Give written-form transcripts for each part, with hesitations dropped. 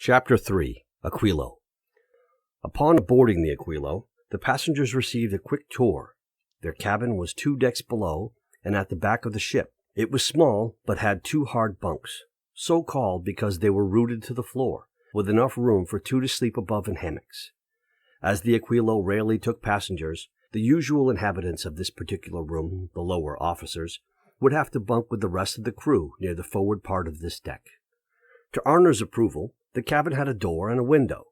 Chapter 3. Aquilo. Upon boarding the Aquilo, the passengers received a quick tour. Their cabin was 2 decks below and at the back of the ship. It was small, but had 2 hard bunks, so called because they were rooted to the floor, with enough room for 2 to sleep above in hammocks. As the Aquilo rarely took passengers, the usual inhabitants of this particular room, the lower officers, would have to bunk with the rest of the crew near the forward part of this deck. To Arner's approval, the cabin had a door and a window.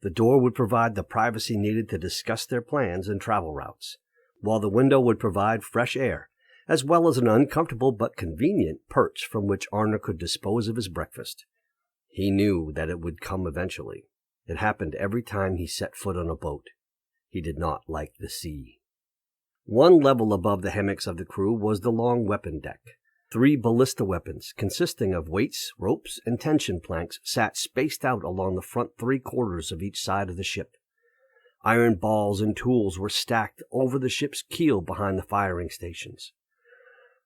The door would provide the privacy needed to discuss their plans and travel routes, while the window would provide fresh air, as well as an uncomfortable but convenient perch from which Arner could dispose of his breakfast. He knew that it would come eventually. It happened every time he set foot on a boat. He did not like the sea. 1 level above the hammocks of the crew was the long weapon deck. 3 ballista weapons, consisting of weights, ropes, and tension planks, sat spaced out along the front 3/4 of each side of the ship. Iron balls and tools were stacked over the ship's keel behind the firing stations.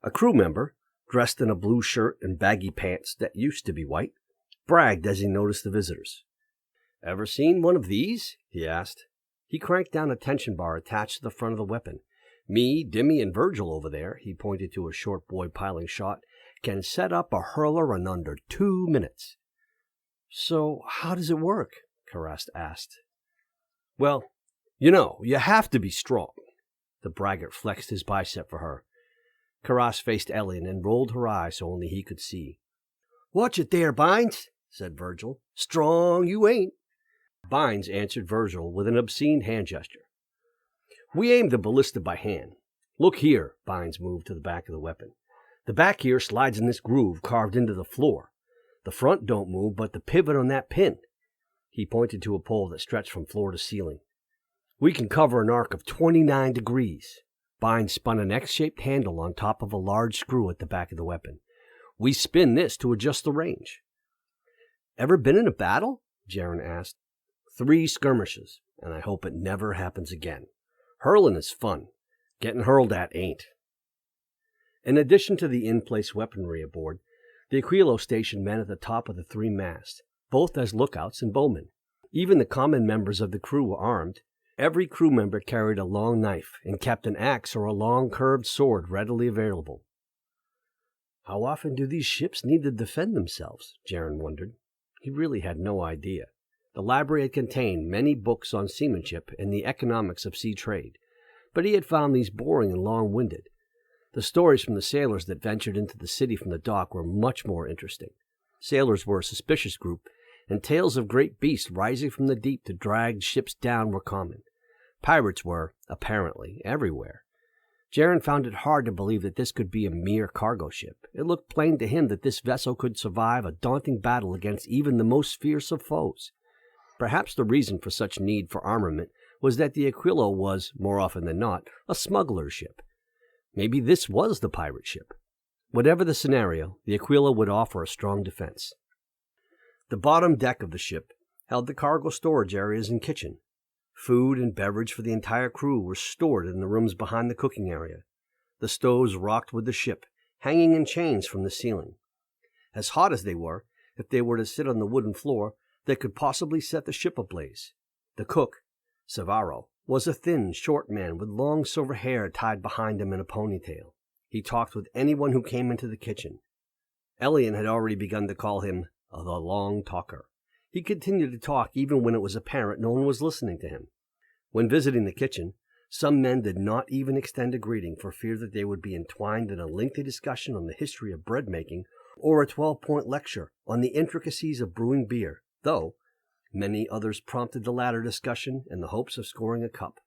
A crew member, dressed in a blue shirt and baggy pants that used to be white, bragged as he noticed the visitors. "Ever seen one of these?" he asked. He cranked down a tension bar attached to the front of the weapon. "Me, Dimmy, and Virgil over there," he pointed to a short boy piling shot, "can set up a hurler in under 2 minutes. "So how does it work?" Karast asked. "Well, you have to be strong." The braggart flexed his bicep for her. Karast faced Elian and rolled her eyes so only he could see. "Watch it there, Bynes," said Virgil. "Strong you ain't." Bynes answered Virgil with an obscene hand gesture. "We aim the ballista by hand. Look here." Bynes moved to the back of the weapon. "The back here slides in this groove carved into the floor. The front don't move but the pivot on that pin." He pointed to a pole that stretched from floor to ceiling. "We can cover an arc of 29 degrees. Bynes spun an X-shaped handle on top of a large screw at the back of the weapon. "We spin this to adjust the range." "Ever been in a battle?" Jaren asked. 3 skirmishes, and I hope it never happens again. Hurling is fun. Getting hurled at ain't." In addition to the in-place weaponry aboard, the Aquilo stationed men at the top of the 3 masts, both as lookouts and bowmen. Even the common members of the crew were armed. Every crew member carried a long knife and kept an axe or a long curved sword readily available. How often do these ships need to defend themselves? Jaren wondered. He really had no idea. The library had contained many books on seamanship and the economics of sea trade, but he had found these boring and long-winded. The stories from the sailors that ventured into the city from the dock were much more interesting. Sailors were a suspicious group, and tales of great beasts rising from the deep to drag ships down were common. Pirates were, apparently, everywhere. Jaren found it hard to believe that this could be a mere cargo ship. It looked plain to him that this vessel could survive a daunting battle against even the most fierce of foes. Perhaps the reason for such need for armament was that the Aquilo was, more often than not, a smuggler's ship. Maybe this was the pirate ship. Whatever the scenario, the Aquilo would offer a strong defense. The bottom deck of the ship held the cargo storage areas and kitchen. Food and beverage for the entire crew were stored in the rooms behind the cooking area. The stoves rocked with the ship, hanging in chains from the ceiling. As hot as they were, if they were to sit on the wooden floor, they could possibly set the ship ablaze. The cook, Savaro, was a thin, short man with long silver hair tied behind him in a ponytail. He talked with anyone who came into the kitchen. Elian had already begun to call him the long talker. He continued to talk even when it was apparent no one was listening to him. When visiting the kitchen, some men did not even extend a greeting for fear that they would be entwined in a lengthy discussion on the history of bread making or a 12-point lecture on the intricacies of brewing beer, though many others prompted the latter discussion in the hopes of scoring a cup.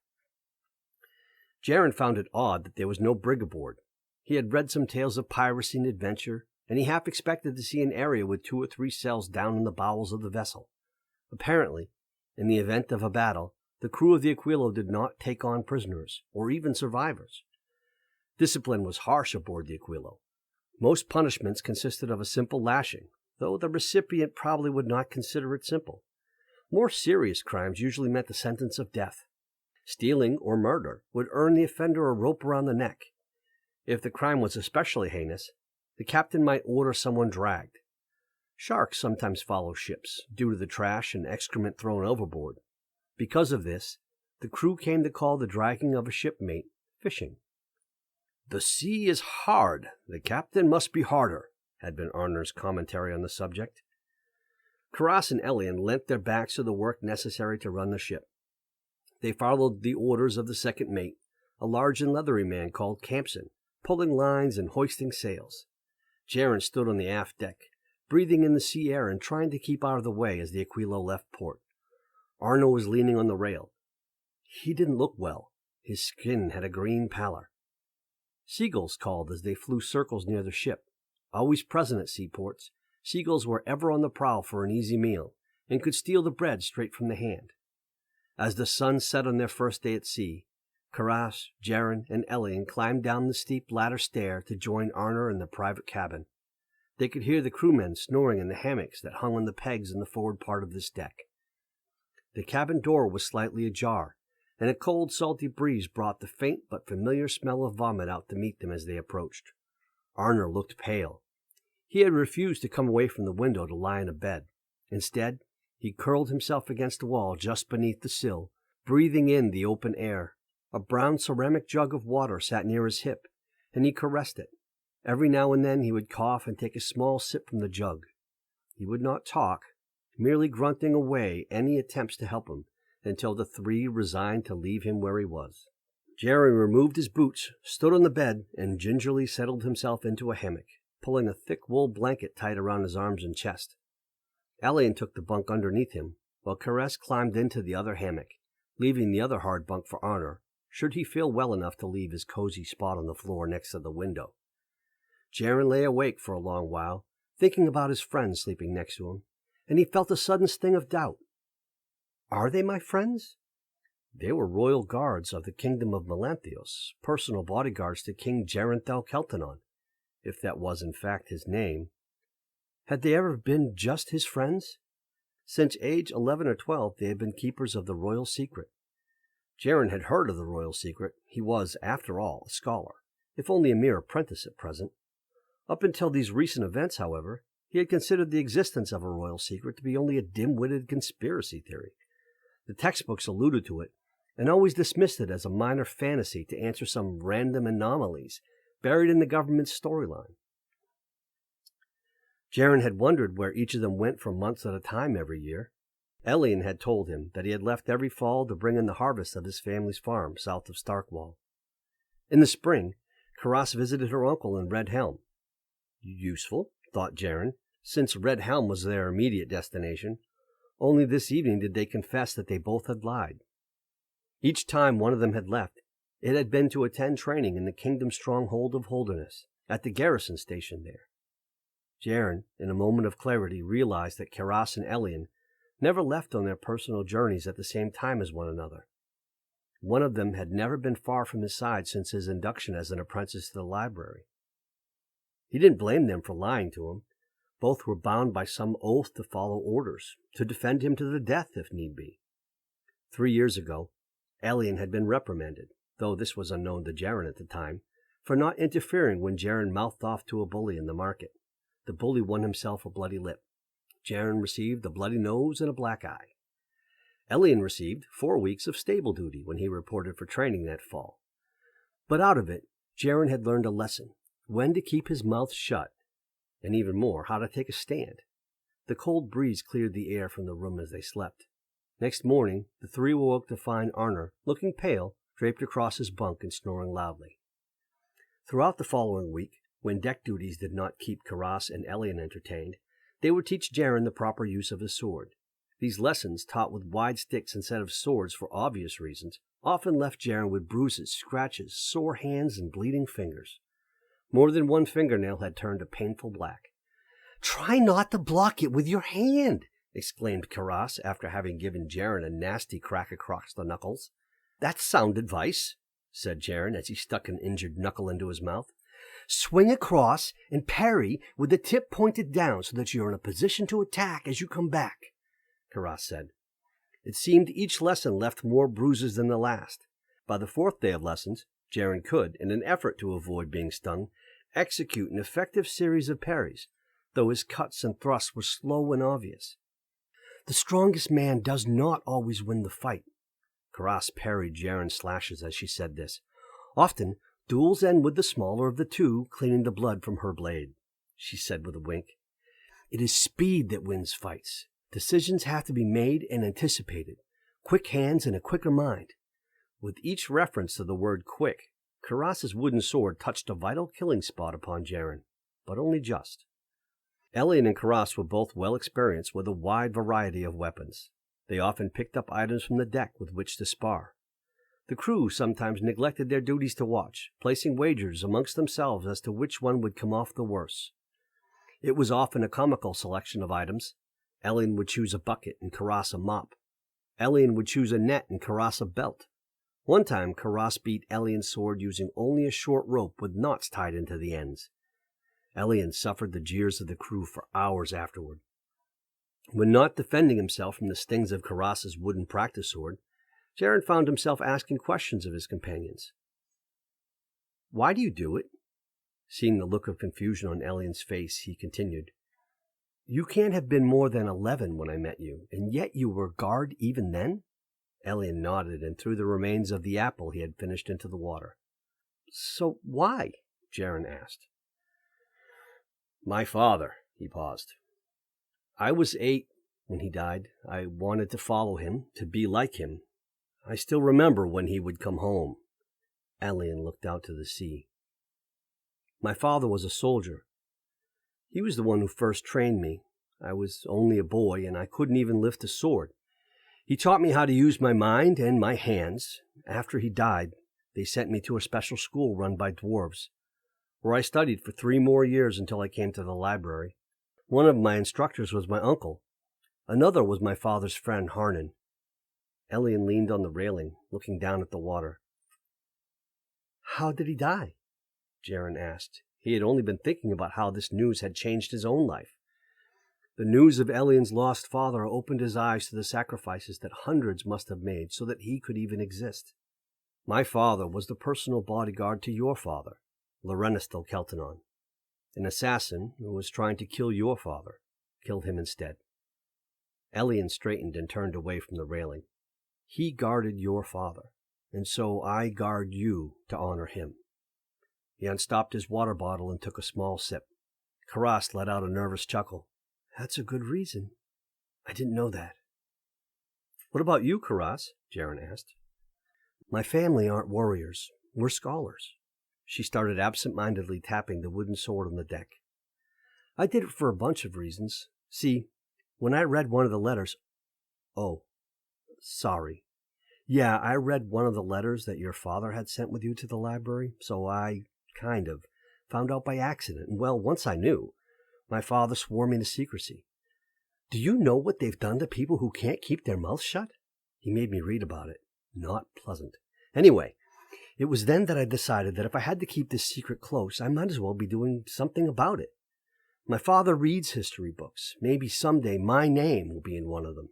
Jaren found it odd that there was no brig aboard. He had read some tales of piracy and adventure, and he half expected to see an area with 2 or 3 cells down in the bowels of the vessel. Apparently, in the event of a battle, the crew of the Aquilo did not take on prisoners, or even survivors. Discipline was harsh aboard the Aquilo. Most punishments consisted of a simple lashing, though the recipient probably would not consider it simple. More serious crimes usually meant the sentence of death. Stealing or murder would earn the offender a rope around the neck. If the crime was especially heinous, the captain might order someone dragged. Sharks sometimes follow ships due to the trash and excrement thrown overboard. Because of this, the crew came to call the dragging of a shipmate fishing. "The sea is hard. The captain must be harder," had been Arnor's commentary on the subject. Karas and Elian lent their backs to the work necessary to run the ship. They followed the orders of the second mate, a large and leathery man called Campson, pulling lines and hoisting sails. Jaren stood on the aft deck, breathing in the sea air and trying to keep out of the way as the Aquilo left port. Arno was leaning on the rail. He didn't look well. His skin had a green pallor. Seagulls called as they flew circles near the ship. Always present at seaports, seagulls were ever on the prowl for an easy meal, and could steal the bread straight from the hand. As the sun set on their first day at sea, Karas, Jaren, and Elian climbed down the steep ladder stair to join Arnor in the private cabin. They could hear the crewmen snoring in the hammocks that hung on the pegs in the forward part of this deck. The cabin door was slightly ajar, and a cold, salty breeze brought the faint but familiar smell of vomit out to meet them as they approached. Arnor looked pale. He had refused to come away from the window to lie in a bed. Instead, he curled himself against the wall just beneath the sill, breathing in the open air. A brown ceramic jug of water sat near his hip, and he caressed it. Every now and then he would cough and take a small sip from the jug. He would not talk, merely grunting away any attempts to help him, until the three resigned to leave him where he was. Jaren removed his boots, stood on the bed, and gingerly settled himself into a hammock, pulling a thick wool blanket tight around his arms and chest. Elian took the bunk underneath him, while Kares climbed into the other hammock, leaving the other hard bunk for Arnor, should he feel well enough to leave his cozy spot on the floor next to the window. Jaren lay awake for a long while, thinking about his friends sleeping next to him, and he felt a sudden sting of doubt. Are they my friends? They were royal guards of the kingdom of Melanthios, personal bodyguards to King Gerenthel Keltanon, if that was in fact his name. Had they ever been just his friends? Since age 11 or 12, they had been keepers of the royal secret. Jaren had heard of the royal secret. He was, after all, a scholar, if only a mere apprentice at present. Up until these recent events, however, he had considered the existence of a royal secret to be only a dim-witted conspiracy theory. The textbooks alluded to it, and always dismissed it as a minor fantasy to answer some random anomalies buried in the government's storyline. Jaren had wondered where each of them went for months at a time every year. Elian had told him that he had left every fall to bring in the harvest of his family's farm south of Starkwall. In the spring, Karas visited her uncle in Red Helm. Useful, thought Jaren, since Red Helm was their immediate destination. Only this evening did they confess that they both had lied. Each time one of them had left, it had been to attend training in the kingdom's stronghold of Holderness, at the garrison station there. Jaren, in a moment of clarity, realized that Karas and Elian never left on their personal journeys at the same time as one another. One of them had never been far from his side since his induction as an apprentice to the library. He didn't blame them for lying to him. Both were bound by some oath to follow orders, to defend him to the death if need be. 3 years ago, Elian had been reprimanded, though this was unknown to Jaren at the time, for not interfering when Jaren mouthed off to a bully in the market. The bully won himself a bloody lip. Jaren received a bloody nose and a black eye. Elian received 4 weeks of stable duty when he reported for training that fall. But out of it, Jaren had learned a lesson, when to keep his mouth shut, and even more, how to take a stand. The cold breeze cleared the air from the room as they slept. Next morning, the three awoke to find Arnor, looking pale, draped across his bunk and snoring loudly. Throughout the following week, when deck duties did not keep Karas and Elian entertained, they would teach Jaren the proper use of his sword. These lessons, taught with wide sticks instead of swords for obvious reasons, often left Jaren with bruises, scratches, sore hands, and bleeding fingers. More than one fingernail had turned a painful black. "Try not to block it with your hand," exclaimed Karas after having given Jaren a nasty crack across the knuckles. "That's sound advice," said Jaren as he stuck an injured knuckle into his mouth. "Swing across and parry with the tip pointed down so that you're in a position to attack as you come back," Karas said. It seemed each lesson left more bruises than the last. By the 4th day of lessons, Jaren could, in an effort to avoid being stung, execute an effective series of parries, though his cuts and thrusts were slow and obvious. The strongest man does not always win the fight. Karas parried Jaren's slashes as she said this. Often, duels end with the smaller of the two cleaning the blood from her blade, she said with a wink. It is speed that wins fights. Decisions have to be made and anticipated. Quick hands and a quicker mind. With each reference to the word quick, Karas's wooden sword touched a vital killing spot upon Jaren, but only just. Elian and Karas were both well experienced with a wide variety of weapons. They often picked up items from the deck with which to spar. The crew sometimes neglected their duties to watch, placing wagers amongst themselves as to which one would come off the worse. It was often a comical selection of items. Elian would choose a bucket and Karas a mop. Elian would choose a net and Karas a belt. One time, Karas beat Elian's sword using only a short rope with knots tied into the ends. Elian suffered the jeers of the crew for hours afterward. When not defending himself from the stings of Karas's wooden practice sword, Jaren found himself asking questions of his companions. "Why do you do it?" Seeing the look of confusion on Elian's face, he continued, "You can't have been more than 11 when I met you, and yet you were guard even then?" Elian nodded and threw the remains of the apple he had finished into the water. "So why?" Jaren asked. "My father," he paused. "I was 8 when he died. I wanted to follow him, to be like him. I still remember when he would come home." Elian looked out to the sea. "My father was a soldier. He was the one who first trained me. I was only a boy, and I couldn't even lift a sword. He taught me how to use my mind and my hands. After he died, they sent me to a special school run by dwarves, where I studied for 3 more years until I came to the library. One of my instructors was my uncle. Another was my father's friend, Harnan." Elian leaned on the railing, looking down at the water. "How did he die?" Jaren asked. He had only been thinking about how this news had changed his own life. The news of Elian's lost father opened his eyes to the sacrifices that hundreds must have made so that he could even exist. "My father was the personal bodyguard to your father, Lorenistel Keltanon. An assassin who was trying to kill your father killed him instead." Elian straightened and turned away from the railing. "He guarded your father, and so I guard you to honor him." He unstopped his water bottle and took a small sip. Karas let out a nervous chuckle. "That's a good reason. I didn't know that." "What about you, Karas?" Jaren asked. "My family aren't warriors. We're scholars." She started absent-mindedly tapping the wooden sword on the deck. "I did it for a bunch of reasons. See, when I read one of the letters—" "Oh, sorry. Yeah, I read one of the letters that your father had sent with you to the library, so I kind of found out by accident. And well, once I knew, my father swore me to secrecy. Do you know what they've done to people who can't keep their mouths shut? He made me read about it. Not pleasant. Anyway, it was then that I decided that if I had to keep this secret close, I might as well be doing something about it. My father reads history books. Maybe someday my name will be in one of them.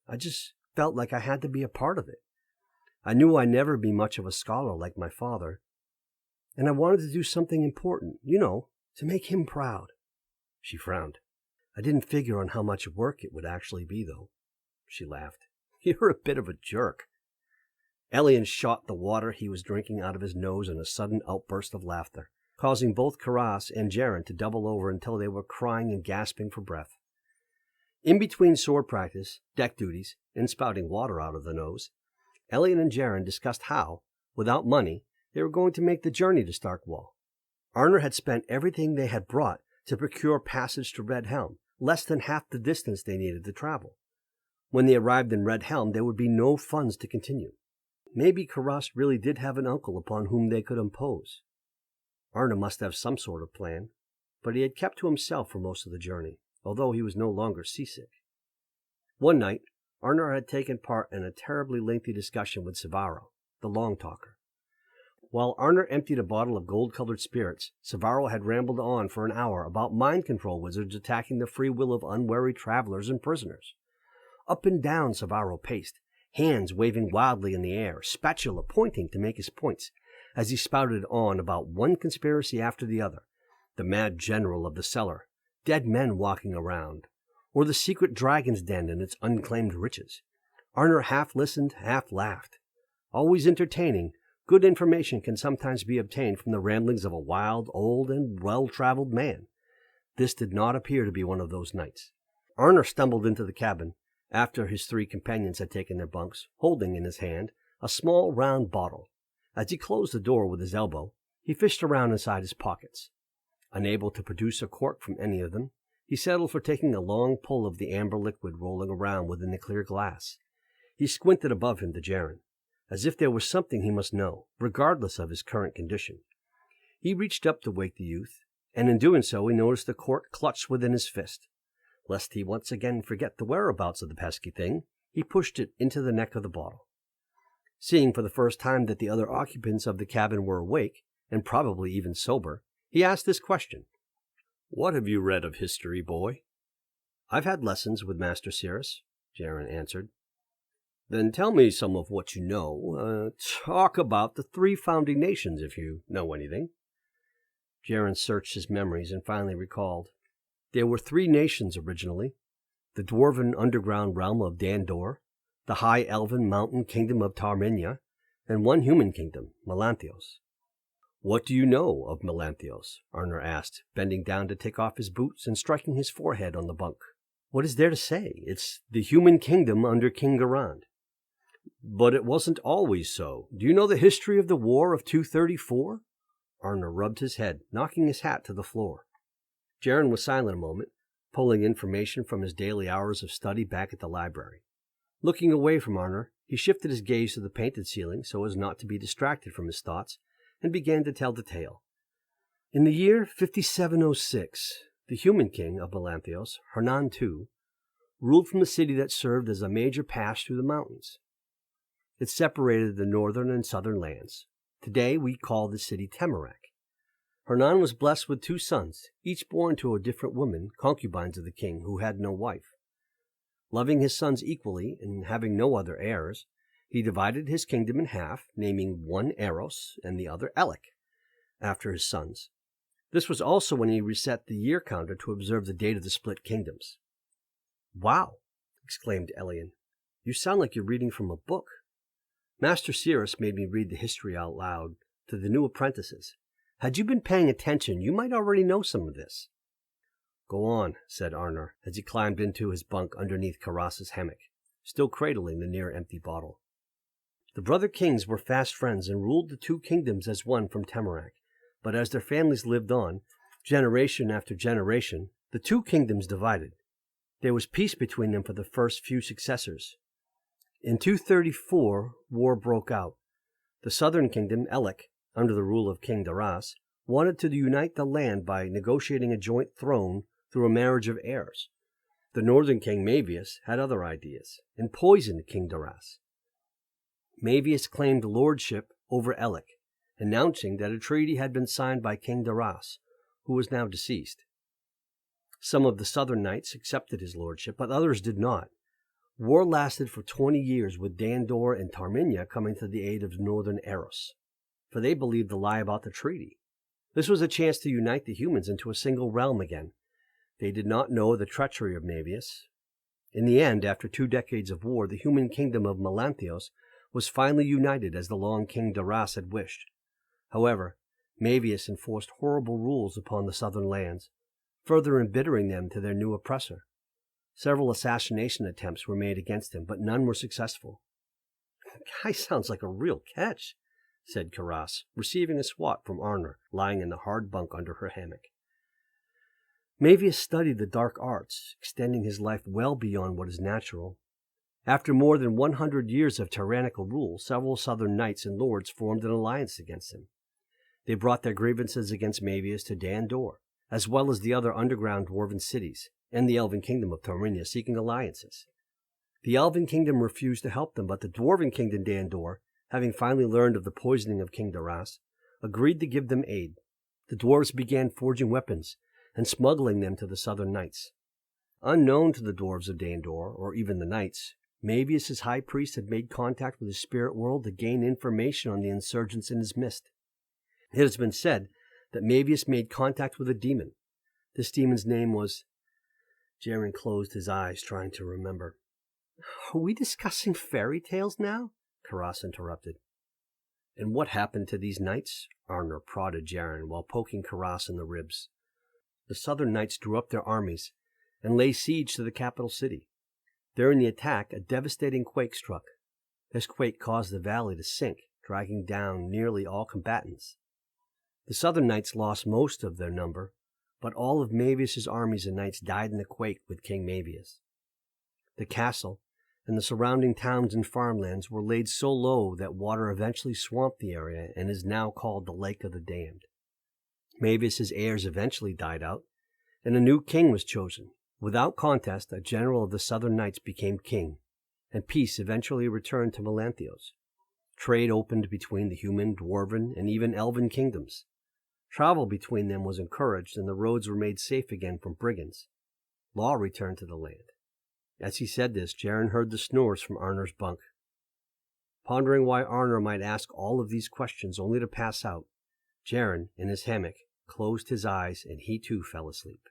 I just felt like I had to be a part of it. I knew I'd never be much of a scholar like my father, and I wanted to do something important, to make him proud." She frowned. "I didn't figure on how much work it would actually be, though." She laughed. "You're a bit of a jerk." Elian shot the water he was drinking out of his nose in a sudden outburst of laughter, causing both Karas and Jaren to double over until they were crying and gasping for breath. In between sword practice, deck duties, and spouting water out of the nose, Elian and Jaren discussed how, without money, they were going to make the journey to Starkwall. Arner had spent everything they had brought to procure passage to Red Helm, less than half the distance they needed to travel. When they arrived in Red Helm, there would be no funds to continue. Maybe Karas really did have an uncle upon whom they could impose. Arner must have some sort of plan, but he had kept to himself for most of the journey, although he was no longer seasick. One night, Arner had taken part in a terribly lengthy discussion with Savaro, the long talker. While Arner emptied a bottle of gold-colored spirits, Savaro had rambled on for an hour about mind control wizards attacking the free will of unwary travelers and prisoners. Up and down Savaro paced, hands waving wildly in the air, spatula pointing to make his points, as he spouted on about one conspiracy after the other. The mad general of the cellar, dead men walking around, or the secret dragon's den and its unclaimed riches. Arner half listened, half laughed. Always entertaining, good information can sometimes be obtained from the ramblings of a wild, old, and well-traveled man. This did not appear to be one of those nights. Arner stumbled into the cabin, after his three companions had taken their bunks, holding in his hand a small round bottle. As he closed the door with his elbow, he fished around inside his pockets. Unable to produce a cork from any of them, he settled for taking a long pull of the amber liquid rolling around within the clear glass. He squinted above him to Jaren, as if there was something he must know, regardless of his current condition. He reached up to wake the youth, and in doing so he noticed the cork clutched within his fist. Lest he once again forget the whereabouts of the pesky thing, he pushed it into the neck of the bottle. Seeing for the first time that the other occupants of the cabin were awake, and probably even sober, he asked this question. "What have you read of history, boy?" "I've had lessons with Master Cirrus," Jaren answered. "Then tell me some of what you know. Talk about the 3 founding nations, if you know anything." Jaren searched his memories and finally recalled. There were 3 nations originally: the dwarven underground realm of Dandor, the high elven mountain kingdom of Tarminia, and 1 human kingdom, Melanthios. "What do you know of Melanthios?" Arner asked, bending down to take off his boots and striking his forehead on the bunk. "What is there to say? It's the human kingdom under King Garand." "But it wasn't always so. Do you know the history of the War of 234? Arner rubbed his head, knocking his hat to the floor. Jaren was silent a moment, pulling information from his daily hours of study back at the library. Looking away from Arner, he shifted his gaze to the painted ceiling so as not to be distracted from his thoughts, and began to tell the tale. In the year 5706, the human king of Melanthios, Hernan II, ruled from the city that served as a major pass through the mountains. It separated the northern and southern lands. Today we call the city Temarak. Hernan was blessed with 2 sons, each born to a different woman, concubines of the king, who had no wife. Loving his sons equally and having no other heirs, he divided his kingdom in half, naming one Eros and the other Elek, after his sons. This was also when he reset the year counter to observe the date of the split kingdoms. "Wow!" exclaimed Elian. "You sound like you're reading from a book." Master Cirrus made me read the history out loud to the new apprentices. Had you been paying attention, you might already know some of this. "Go on," said Arner, as he climbed into his bunk underneath Karas's hammock, still cradling the near-empty bottle. The brother kings were fast friends and ruled the 2 kingdoms as one from Temarak, but as their families lived on, generation after generation, the 2 kingdoms divided. There was peace between them for the first few successors. In 234, war broke out. The southern kingdom, Elek, under the rule of King Daras, wanted to unite the land by negotiating a joint throne through a marriage of heirs. The northern king, Mavius, had other ideas and poisoned King Daras. Mavius claimed lordship over Elek, announcing that a treaty had been signed by King Daras, who was now deceased. Some of the southern knights accepted his lordship, but others did not. War lasted for 20 years, with Dandor and Tarminia coming to the aid of northern Eros, for they believed the lie about the treaty. This was a chance to unite the humans into a single realm again. They did not know the treachery of Mavius. In the end, after 2 decades of war, the human kingdom of Melanthios was finally united as the long King Daras had wished. However, Mavius enforced horrible rules upon the southern lands, further embittering them to their new oppressor. Several assassination attempts were made against him, but none were successful. "The guy sounds like a real catch," said Karas, receiving a swat from Arner, lying in the hard bunk under her hammock. Mavius studied the dark arts, extending his life well beyond what is natural. After more than 100 years of tyrannical rule, several southern knights and lords formed an alliance against him. They brought their grievances against Mavius to Dandor, as well as the other underground dwarven cities, and the elven kingdom of Tarminia, seeking alliances. The elven kingdom refused to help them, but the dwarven kingdom Dandor, having finally learned of the poisoning of King Daras, agreed to give them aid. The dwarves began forging weapons and smuggling them to the southern knights. Unknown to the dwarves of Dandor, or even the knights, Mavius' high priest had made contact with the spirit world to gain information on the insurgents in his midst. It has been said that Mavius made contact with a demon. This demon's name was... Jaren closed his eyes, trying to remember. Are we discussing fairy tales now? Karas interrupted. And what happened to these knights? Arnor prodded Jaren while poking Karas in the ribs. The southern knights drew up their armies and lay siege to the capital city. During the attack, a devastating quake struck. This quake caused the valley to sink, dragging down nearly all combatants. The southern knights lost most of their number, but all of Mavius' armies and knights died in the quake with King Mavius. The castle and the surrounding towns and farmlands were laid so low that water eventually swamped the area and is now called the Lake of the Damned. Mavius' heirs eventually died out, and a new king was chosen. Without contest, a general of the southern knights became king, and peace eventually returned to Melanthios. Trade opened between the human, dwarven, and even elven kingdoms. Travel between them was encouraged, and the roads were made safe again from brigands. Law returned to the land. As he said this, Jaren heard the snores from Arnor's bunk. Pondering why Arnor might ask all of these questions only to pass out, Jaren, in his hammock, closed his eyes and he too fell asleep.